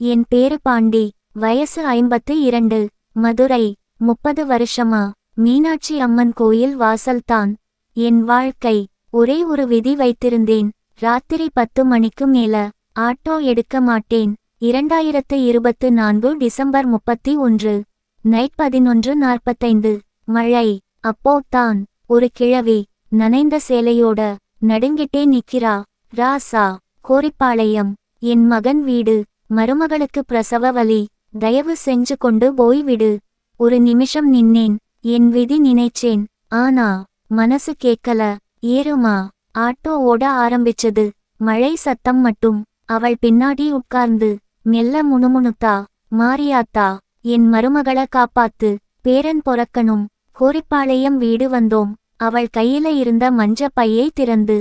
என் பேரு பாண்டி. வயசு 52. மதுரை. 30 வருஷமா மீனாட்சி அம்மன் கோயில் வாசல்தான் என் வாழ்க்கை. ஒரே ஒரு விதி வைத்திருந்தேன். ராத்திரி 10 மணிக்கு மேல ஆட்டோ எடுக்க மாட்டேன். 2024 டிசம்பர் 31. நைட் 11:45. மழை. அப்போ தான் ஒரு கிழவி நனைந்த சேலையோட நடுங்கிட்டே நிக்கிறா. ராசா. கோரிப்பாளையம். என் மகன் வீடு. மருமகளுக்கு பிரசவ வலி. தயவு செஞ்சு கொண்டு போய் விடு. ஒரு நிமிஷம் நின்னேன். என் விதி நினைச்சேன். ஆனா மனசு கேக்கல. ஏறுமா. ஆட்டோ ஓட ஆரம்பிச்சது. மழை சத்தம் மட்டும். அவள் பின்னாடி உட்கார்ந்து மெல்ல முணுமுணுத்தா. மாரியாத்தா, என் மருமகள காப்பாத்து. பேரன் பொறக்கணும். கோரிப்பாளையம் வீடு வந்தோம். அவள் கையில இருந்த மஞ்ச பையை திறந்து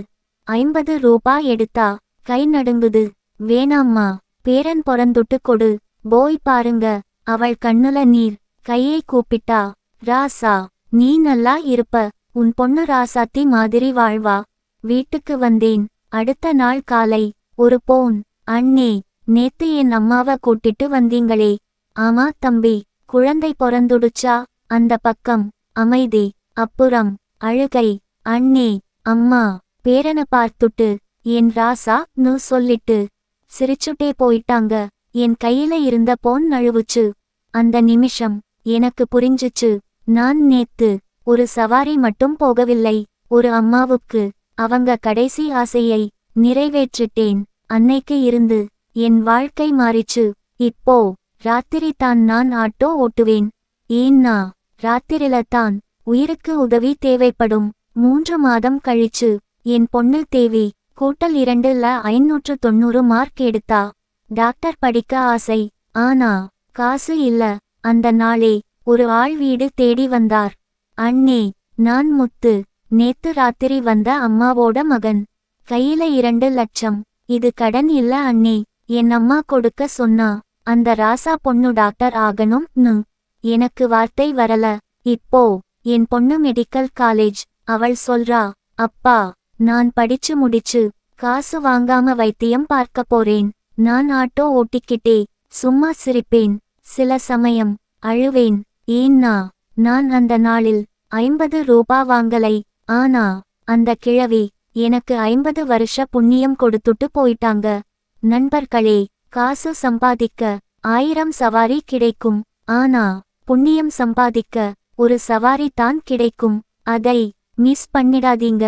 50 ரூபா எடுத்தா. கை நடுங்குது. வேணாம்மா, பேரன் பொறந்துட்டு கொடு. போய் பாருங்க. அவள் கண்ணுல நீர். கையை கூப்பிட்டா. ராசா, நீ நல்லா இருப்ப. உன் பொண்ணு ராசாத்தி மாதிரி வாழ்வா. வீட்டுக்கு வந்தேன். அடுத்த நாள் காலை ஒரு போன். அண்ணே, நேத்து என் அம்மாவ கூட்டிட்டு வந்தீங்களே. ஆமா தம்பி. குழந்தை பொறந்துடுச்சா? அந்த பக்கம் அமைதி. அப்புறம் அழுகை. அண்ணே, அம்மா பேரன பார்த்துட்டு என் ராசா நு சொல்லிட்டு சிரிச்சுட்டே போயிட்டாங்க. என் கையில இருந்த போன் நழுவுச்சு. அந்த நிமிஷம் எனக்கு புரிஞ்சுச்சு. நான் நேத்து ஒரு சவாரி மட்டும் போகவில்லை. ஒரு அம்மாவுக்கு அவங்க கடைசி ஆசையை நிறைவேற்றிட்டேன். அன்னைக்கு இருந்து என் வாழ்க்கை மாறிச்சு. இப்போ ராத்திரி தான் நான் ஆட்டோ ஓட்டுவேன். ஏன்னா ராத்திரில தான் உயிருக்கு உதவி தேவைப்படும். 3 மாதம் கழிச்சு என் பொண்ணு தேவி கூட்டல் 2ல 590 மார்க் எடுத்தா. டாக்டர் படிக்க ஆசை. ஆனா காசு இல்ல. அந்த நாளே ஒரு ஆள் வீடு தேடி வந்தார். அண்ணே, நான் முத்து. நேத்து ராத்திரி வந்த அம்மாவோட மகன். கையில 2 லட்சம். இது கடன் இல்ல அண்ணே. என் அம்மா கொடுக்க சொன்னா. அந்த ராசா பொண்ணு டாக்டர் ஆகணும். எனக்கு வார்த்தை வரல. இப்போ என் பொண்ணு மெடிக்கல் காலேஜ். அவள் சொல்றா, அப்பா, நான் படிச்சு முடிச்சு காசு வாங்காம வைத்தியம் பார்க்க போறேன். நான் ஆட்டோ ஓட்டிக்கிட்டே சும்மா சிரிப்பேன். சில சமயம் அழுவேன். ஏன்னா நான் அந்த நாளில் 50 ரூபா வாங்கலை. ஆனா அந்த கிழவி எனக்கு 50 வருஷ புண்ணியம் கொடுத்துட்டு போயிட்டாங்க. நண்பர்களே, காசு சம்பாதிக்க 1000 சவாரி கிடைக்கும். ஆனா புண்ணியம் சம்பாதிக்க ஒரு சவாரி தான் கிடைக்கும். அதை மிஸ் பண்ணிடாதீங்க.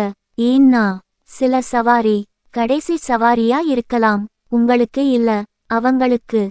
ஏன்னா சில சவாரி கடைசி சவாரியா இருக்கலாம். உங்களுக்கு இல்ல, அவங்களுக்கு.